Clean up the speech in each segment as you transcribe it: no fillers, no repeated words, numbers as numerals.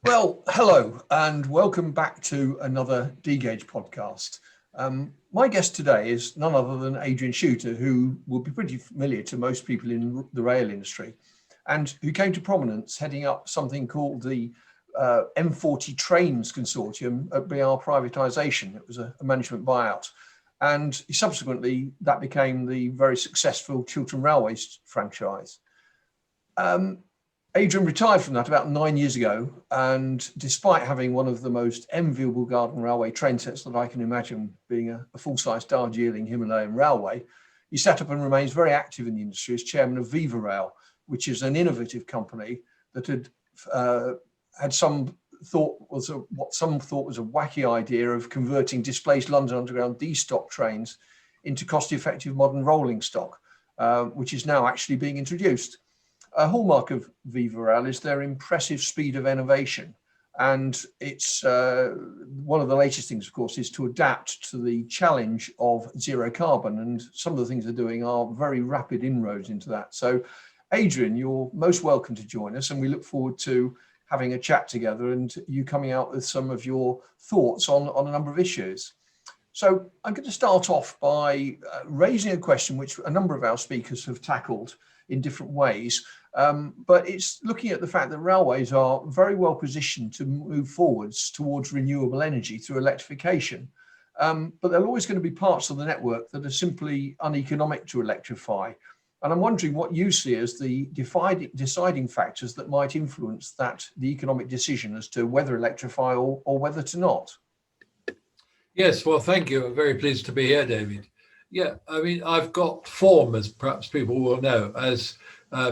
Well, hello and welcome back to another D-Gauge podcast. My guest today is none other than Adrian Shooter, who will be pretty familiar to most people in the rail industry, and who came to prominence heading up something called the M40 Trains Consortium at BR Privatisation. It was a management buyout. And subsequently, that became the very successful Chiltern Railways franchise. Adrian retired from that about 9 years ago, and despite having one of the most enviable Garden Railway train sets that I can imagine, being a full-size Darjeeling Himalayan railway, he set up and remains very active in the industry as chairman of Vivarail, which is an innovative company that had some thought was what some thought was a wacky idea of converting displaced London Underground D-stop trains into cost-effective modern rolling stock, which is now actually being introduced. A hallmark of Vivarail is their impressive speed of innovation. And it's one of the latest things, of course, is to adapt to the challenge of zero carbon. And some of the things they're doing are very rapid inroads into that. So, Adrian, you're most welcome to join us. And we look forward to having a chat together and you coming out with some of your thoughts on a number of issues. So I'm going to start off by raising a question which a number of our speakers have tackled in different ways. But it's looking at the fact that railways are very well positioned to move forwards towards renewable energy through electrification. But there are always going to be parts of the network that are simply uneconomic to electrify. And I'm wondering what you see as the deciding factors that might influence the economic decision as to whether electrify or whether to not. Yes, well, thank you. I'm very pleased to be here, David. Yeah, I mean, I've got form, as perhaps people will know, as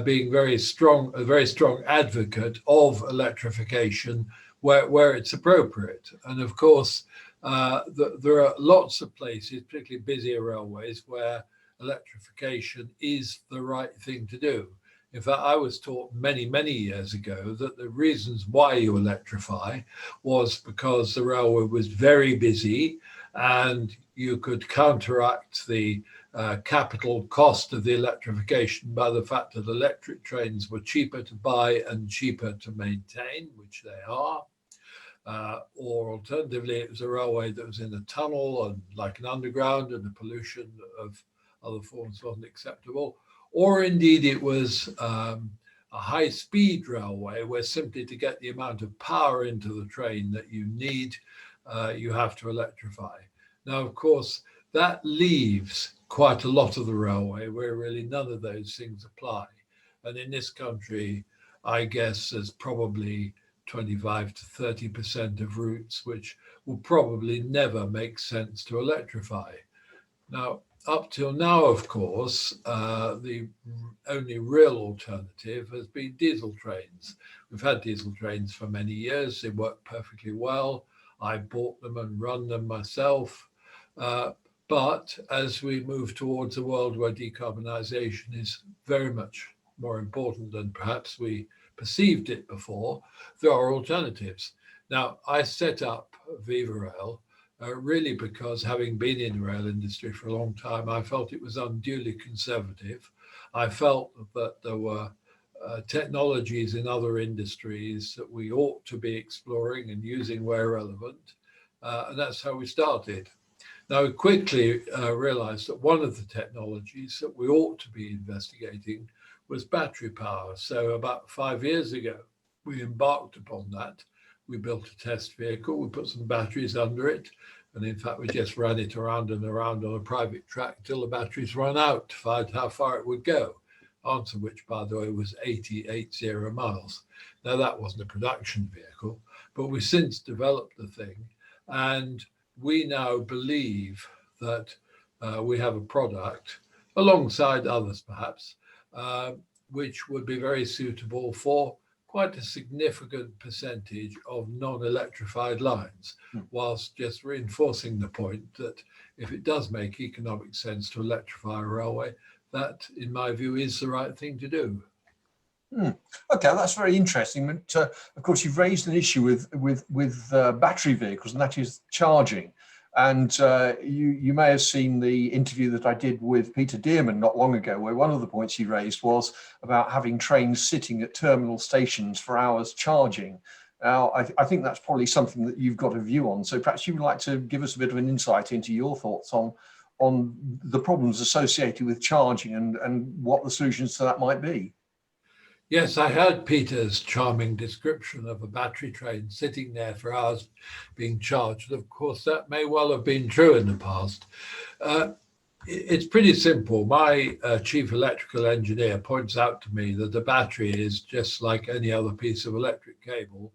being a very strong advocate of electrification where it's appropriate. And of course, there are lots of places, particularly busier railways, where electrification is the right thing to do. In fact, I was taught many, many years ago that the reasons why you electrify was because the railway was very busy and you could counteract the capital cost of the electrification by the fact that electric trains were cheaper to buy and cheaper to maintain, which they are. Or alternatively, it was a railway that was in a tunnel and like an underground, and the pollution of other forms wasn't acceptable. Or indeed, it was a high-speed railway where simply to get the amount of power into the train that you need, you have to electrify. Now, of course, that leaves quite a lot of the railway where really none of those things apply. And in this country, I guess there's probably 25 to 30% of routes which will probably never make sense to electrify. Now, up till now, of course, the only real alternative has been diesel trains. We've had diesel trains for many years. They work perfectly well. I bought them and run them myself. But as we move towards a world where decarbonisation is very much more important than perhaps we perceived it before, there are alternatives. Now, I set up Vivarail really because, having been in the rail industry for a long time, I felt it was unduly conservative. I felt that there were technologies in other industries that we ought to be exploring and using where relevant. And that's how we started. Now, we quickly realized that one of the technologies that we ought to be investigating was battery power. So about 5 years ago, we embarked upon that. We built a test vehicle, we put some batteries under it, and in fact, we just ran it around and around on a private track till the batteries ran out to find how far it would go. Answer which, by the way, was 80 miles. Now, that wasn't a production vehicle, but we've since developed the thing, and we now believe that we have a product, alongside others perhaps, which would be very suitable for quite a significant percentage of non-electrified lines, whilst just reinforcing the point that if it does make economic sense to electrify a railway, that, in my view, is the right thing to do. Okay, that's very interesting. But of course, you've raised an issue with battery vehicles, and that is charging. And you may have seen the interview that I did with Peter Dearman not long ago, where one of the points he raised was about having trains sitting at terminal stations for hours charging. Now, I think that's probably something that you've got a view on. So perhaps you would like to give us a bit of an insight into your thoughts on the problems associated with charging and what the solutions to that might be. Yes, I heard Peter's charming description of a battery train sitting there for hours being charged. Of course, that may well have been true in the past. It's pretty simple. My chief electrical engineer points out to me that the battery is just like any other piece of electric cable.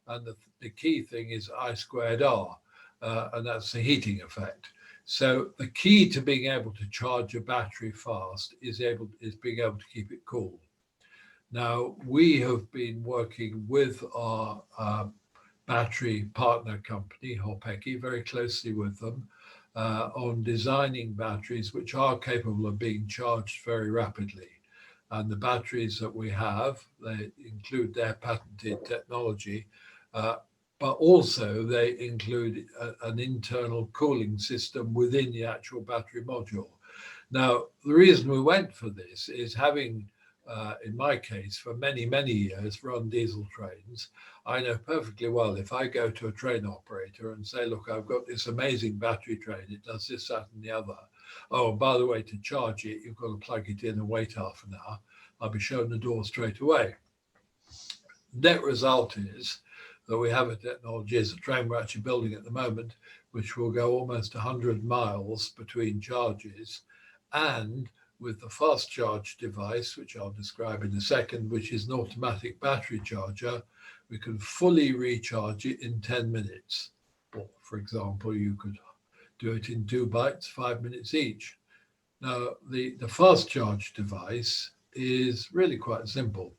And the key thing is I squared R, and that's the heating effect. So the key to being able to charge a battery fast is being able to keep it cool. Now, we have been working with our battery partner company, Hopeki, very closely with them on designing batteries which are capable of being charged very rapidly. And the batteries that we have, they include their patented technology, but also they include an internal cooling system within the actual battery module. Now, the reason we went for this is having in my case, for many, many years, run diesel trains, I know perfectly well if I go to a train operator and say, look, I've got this amazing battery train, it does this, that, and the other. Oh, and by the way, to charge it, you've got to plug it in and wait half an hour. I'll be shown the door straight away. Net result is that we have a technology, as a train we're actually building at the moment, which will go almost 100 miles between charges, and with the fast charge device, which I'll describe in a second, which is an automatic battery charger, we can fully recharge it in 10 minutes. Or, for example, you could do it in 2 bites, 5 minutes each. Now, the fast charge device is really quite simple.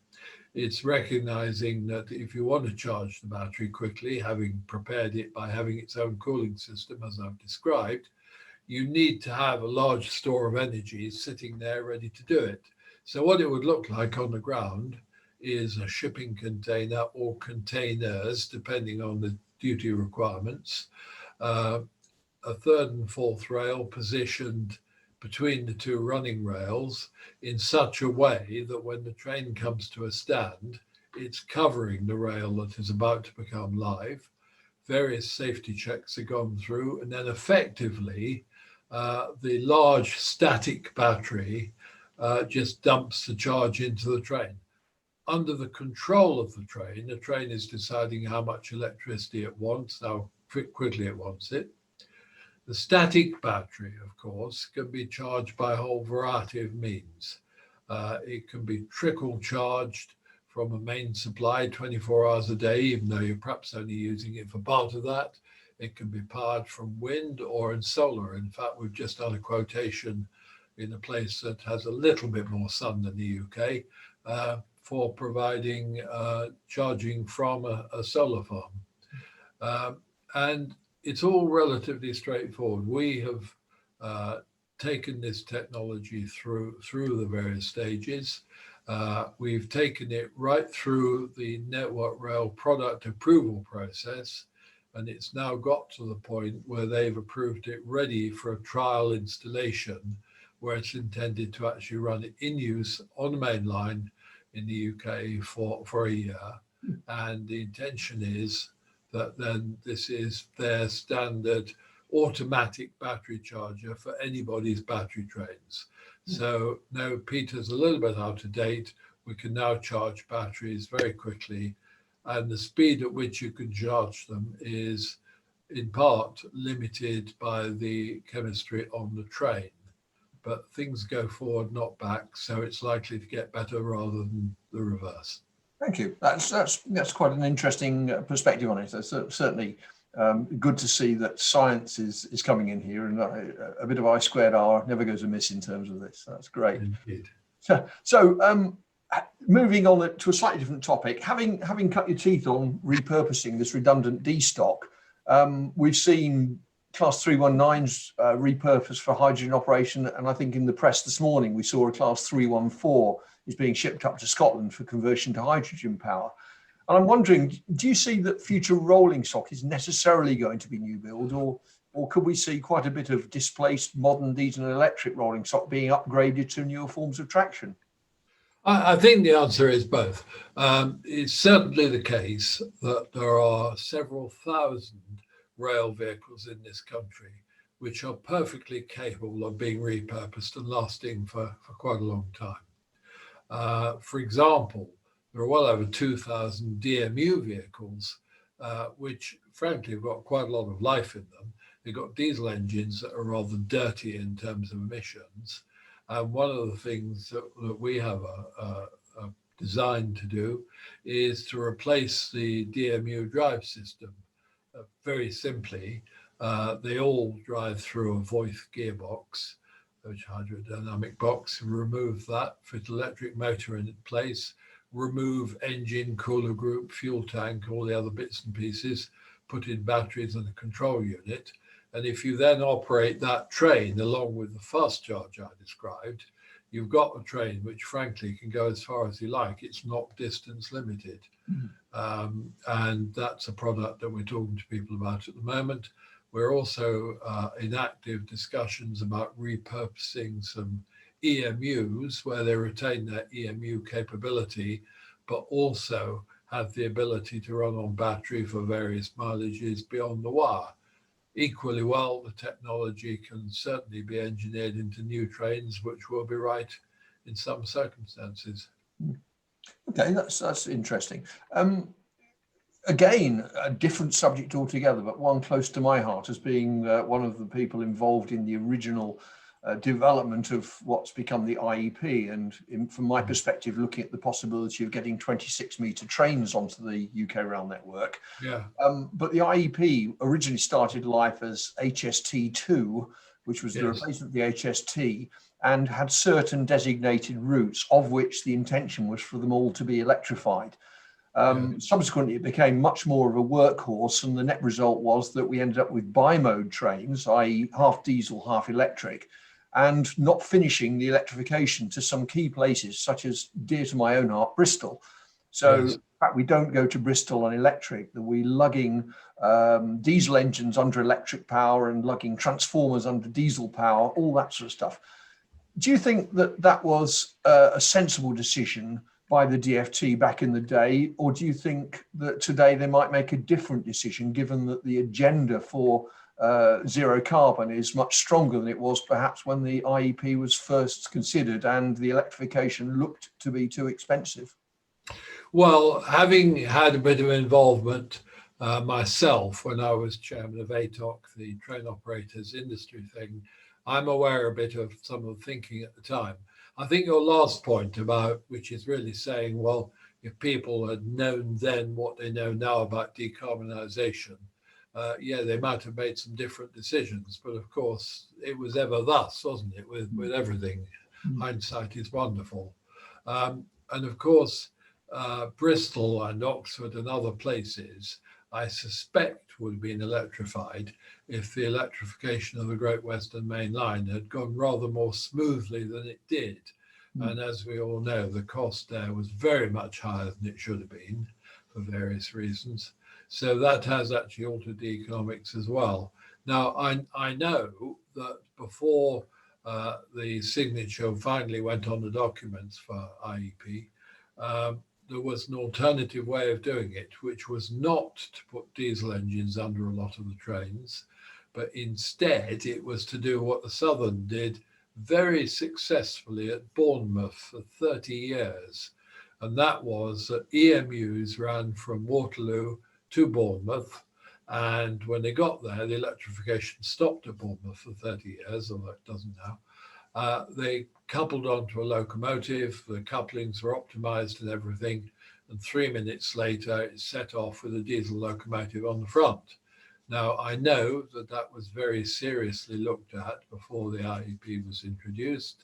It's recognizing that if you want to charge the battery quickly, having prepared it by having its own cooling system, as I've described, you need to have a large store of energy sitting there ready to do it. So what it would look like on the ground is a shipping container or containers, depending on the duty requirements, a third and fourth rail positioned between the 2 running rails in such a way that when the train comes to a stand, it's covering the rail that is about to become live. Various safety checks are gone through, and then effectively, the large static battery just dumps the charge into the train. Under the control of the train is deciding how much electricity it wants, how quickly it wants it. The static battery, of course, can be charged by a whole variety of means. It can be trickle charged from a main supply 24 hours a day, even though you're perhaps only using it for part of that. It can be powered from wind or in solar. In fact, we've just done a quotation in a place that has a little bit more sun than the UK for providing charging from a solar farm. And it's all relatively straightforward. We have taken this technology through the various stages. We've taken it right through the Network Rail product approval process, and it's now got to the point where they've approved it ready for a trial installation where it's intended to actually run it in use on the main line in the UK for a year. And the intention is that then this is their standard automatic battery charger for anybody's battery trains. So now Peter's a little bit out of date. We can now charge batteries very quickly, and the speed at which you can charge them is in part limited by the chemistry on the train. But things go forward, not back, so it's likely to get better rather than the reverse. Thank you. That's quite an interesting perspective on it. It's certainly good to see that science is coming in here, and a bit of I squared R never goes amiss in terms of this. That's great. Indeed. So moving on to a slightly different topic, having cut your teeth on repurposing this redundant D stock, we've seen Class 319s repurposed for hydrogen operation, and I think in the press this morning we saw a Class 314 is being shipped up to Scotland for conversion to hydrogen power. And I'm wondering, do you see that future rolling stock is necessarily going to be new build, or could we see quite a bit of displaced modern diesel and electric rolling stock being upgraded to newer forms of traction? I think the answer is both. It's certainly the case that there are several thousand rail vehicles in this country which are perfectly capable of being repurposed and lasting for quite a long time. For example, there are well over 2,000 DMU vehicles, which frankly have got quite a lot of life in them. They've got diesel engines that are rather dirty in terms of emissions. And one of the things that we have a designed to do is to replace the DMU drive system. Very simply, they all drive through a Voith gearbox, which hydrodynamic box. Remove that, fit electric motor in place, remove engine, cooler group, fuel tank, all the other bits and pieces, put in batteries and a control unit. And if you then operate that train along with the fast charge I described, you've got a train which frankly can go as far as you like. It's not distance limited. And that's a product that we're talking to people about at the moment. We're also in active discussions about repurposing some EMUs where they retain their EMU capability, but also have the ability to run on battery for various mileages beyond the wire. Equally well, the technology can certainly be engineered into new trains, which will be right in some circumstances. Okay, that's interesting. Again, a different subject altogether, but one close to my heart as being one of the people involved in the original development of what's become the IEP. And from my perspective, looking at the possibility of getting 26-metre trains onto the UK rail network. Yeah. But the IEP originally started life as HST2, which was the replacement of the HST, and had certain designated routes, of which the intention was for them all to be electrified. Subsequently, it became much more of a workhorse, and the net result was that we ended up with bimode trains, i.e. half diesel, half electric, and not finishing the electrification to some key places, such as, dear to my own heart, Bristol. So, in fact, we don't go to Bristol on electric. We're lugging diesel engines under electric power and lugging transformers under diesel power, all that sort of stuff. Do you think that that was a sensible decision by the DfT back in the day, or do you think that today they might make a different decision, given that the agenda for zero carbon is much stronger than it was perhaps when the IEP was first considered and the electrification looked to be too expensive? Well, having had a bit of involvement myself when I was chairman of ATOC, the train operators industry thing, I'm aware a bit of some of the thinking at the time. I think your last point about, which is really saying, well, if people had known then what they know now about decarbonisation, they might have made some different decisions. But of course, it was ever thus, wasn't it, with everything? Hindsight is wonderful. And of course, Bristol and Oxford and other places, I suspect would have been electrified if the electrification of the Great Western Main Line had gone rather more smoothly than it did. And as we all know, the cost there was very much higher than it should have been for various reasons. So that has actually altered the economics as well. Now, I know that before the signature finally went on the documents for IEP, there was an alternative way of doing it, which was not to put diesel engines under a lot of the trains, but instead it was to do what the Southern did very successfully at Bournemouth for 30 years. And that was that EMUs ran from Waterloo to Bournemouth. And when they got there, the electrification stopped at Bournemouth for 30 years, although it doesn't now. They coupled onto a locomotive, the couplings were optimized and everything, and 3 minutes later it set off with a diesel locomotive on the front. Now, I know that that was very seriously looked at before the IEP was introduced.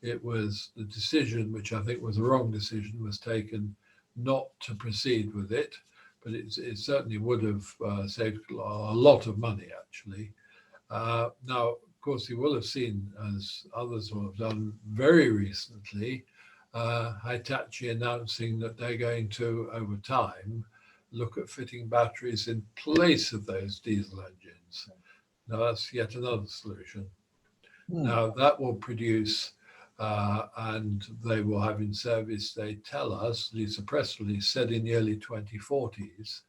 It was the decision, which I think was the wrong decision, was taken not to proceed with it, but it certainly would have saved a lot of money, actually. Now, of course, you will have seen, as others will have done very recently, Hitachi announcing that they're going to, over time, look at fitting batteries in place of those diesel engines. Now, that's yet another solution. Now, that will produce and they will have in service, they tell us, at least a press release said in the early 2040s,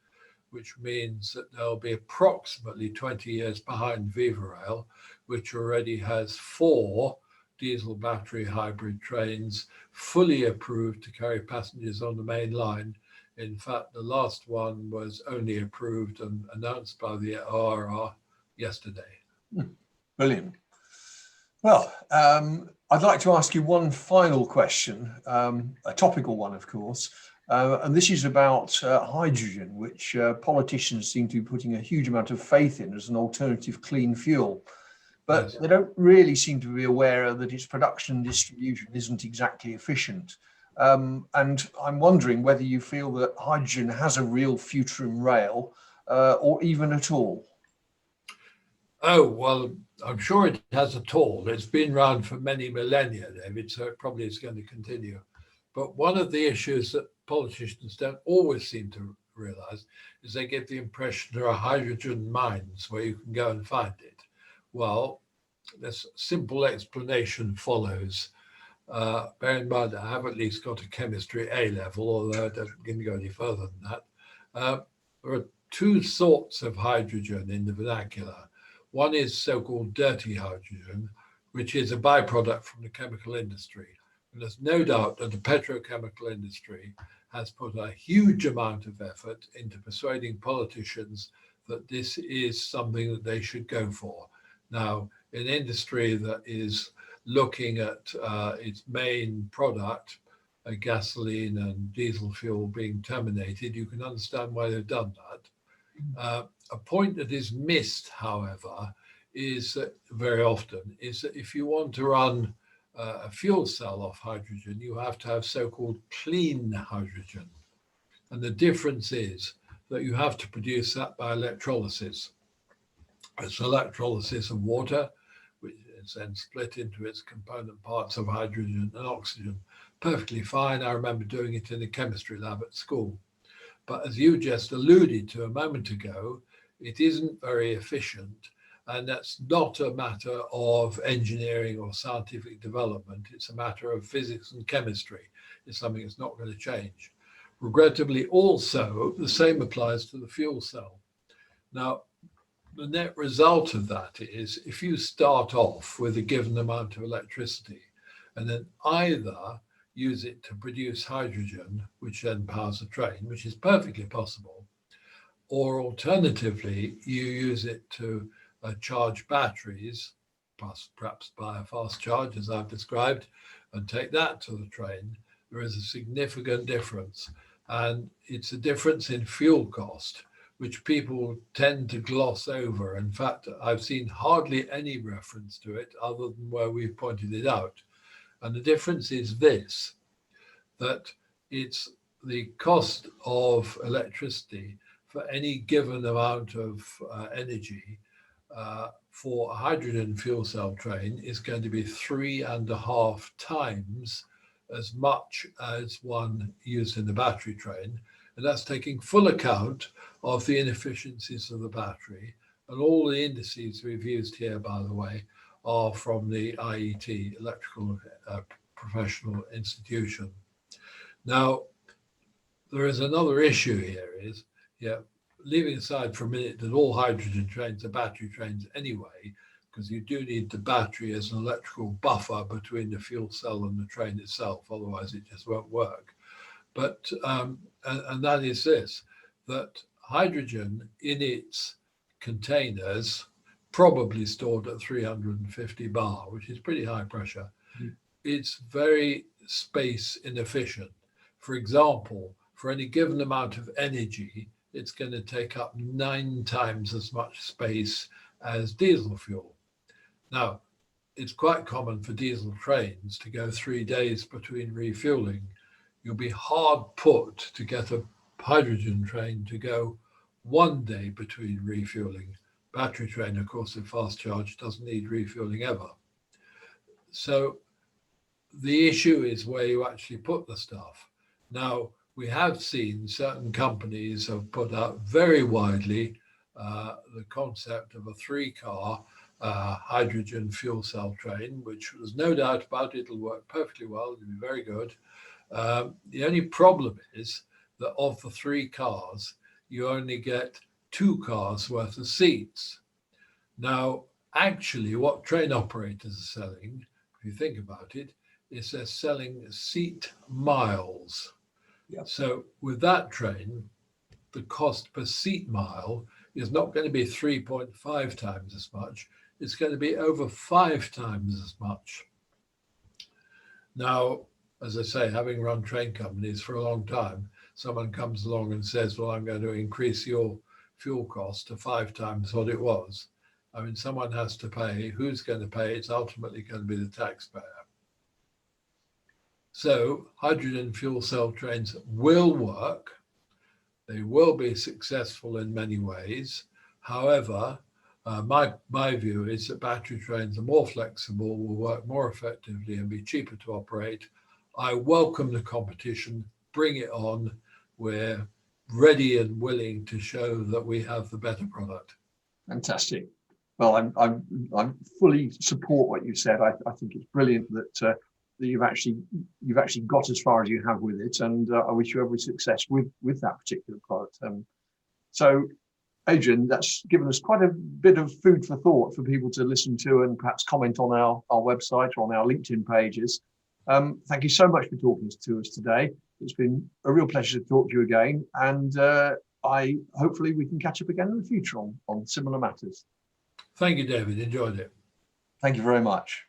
which means that they'll be approximately 20 years behind Vivarail, which already has 4 diesel battery hybrid trains fully approved to carry passengers on the main line. In fact, the last one was only approved and announced by the ORR yesterday. Brilliant. Well, I'd like to ask you one final question, a topical one, of course, and this is about hydrogen, which politicians seem to be putting a huge amount of faith in as an alternative clean fuel. But Yes. they don't really seem to be aware that its production and distribution isn't exactly efficient. And I'm wondering whether you feel that hydrogen has a real future in rail, or even at all. Oh, well, I'm sure it has at all. It's been around for many millennia, David, so it probably is going to continue. But one of the issues that politicians don't always seem to realize is they get the impression there are hydrogen mines where you can go and find it. Well, this simple explanation follows. Bear in mind, I have at least got a chemistry A level, although I didn't go any further than that. There are 2 sorts of hydrogen in the vernacular. One is so-called dirty hydrogen, which is a byproduct from the chemical industry. And there's no doubt that the petrochemical industry has put a huge amount of effort into persuading politicians that this is something that they should go for. Now, an industry that is looking at its main product, gasoline and diesel fuel, being terminated, you can understand why they've done that. A point that is missed, however, is that very often is that if you want to run a fuel cell off hydrogen, you have to have so-called clean hydrogen. And the difference is that you have to produce that by electrolysis. It's electrolysis of water, which is then split into its component parts of hydrogen and oxygen. Perfectly fine. I remember doing it in the chemistry lab at school. But as you just alluded to a moment ago, it isn't very efficient. And that's not a matter of engineering or scientific development. It's a matter of physics and chemistry. It's something that's not going to change. Regrettably, also, the same applies to the fuel cell. Now, the net result of that is if you start off with a given amount of electricity and then either use it to produce hydrogen, which then powers a train, which is perfectly possible, or alternatively, you use it to charge batteries, perhaps by a fast charge, as I've described, and take that to the train, there is a significant difference. And it's a difference in fuel cost, which people tend to gloss over. In fact, I've seen hardly any reference to it other than where we've pointed it out. And the difference is this, that it's the cost of electricity for any given amount of energy for a hydrogen fuel cell train is going to be 3.5 times as much as one used in the battery train. And that's taking full account of the inefficiencies of the battery. And all the indices we've used here, by the way, are from the IET, Electrical Professional Institution. Now, there is another issue here is, leaving aside for a minute that all hydrogen trains are battery trains anyway, because you do need the battery as an electrical buffer between the fuel cell and the train itself, otherwise it just won't work. But, and that is this, that hydrogen in its containers, probably stored at 350 bar, which is pretty high pressure, it's very space inefficient. For example, for any given amount of energy, it's going to take up 9 times as much space as diesel fuel. Now, it's quite common for diesel trains to go 3 days between refueling. You'll be hard put to get a hydrogen train to go 1 day between refueling. Battery train, of course, with fast charge doesn't need refueling ever. So the issue is where you actually put the stuff. Now, we have seen certain companies have put out very widely the concept of a 3-car hydrogen fuel cell train, which there's no doubt about it, it'll work perfectly well, it'll be very good. The only problem is that of the 3 cars, you only get 2 cars worth of seats. Now, actually, what train operators are selling, if you think about it, is they're selling seat miles. Yep. So with that train, the cost per seat mile is not going to be 3.5 times as much. It's going to be over 5 times as much. Now, as I say, having run train companies for a long time, someone comes along and says, well, I'm going to increase your fuel cost to 5 times what it was. I mean, someone has to pay. Who's going to pay? It's ultimately going to be the taxpayer. So hydrogen fuel cell trains will work. They will be successful in many ways. However, my view is that battery trains are more flexible, will work more effectively and be cheaper to operate. I welcome the competition. Bring it on. We're ready and willing to show that we have the better product. Fantastic. Well, I'm fully support what you said. I think it's brilliant that you've actually got as far as you have with it, and I wish you every success with that particular product. So, Adrian, that's given us quite a bit of food for thought for people to listen to and perhaps comment on our website or on our LinkedIn pages. Thank you so much for talking to us today. It's been a real pleasure to talk to you again, and hopefully we can catch up again in the future on similar matters. Thank you, David. Enjoyed it. Thank you very much.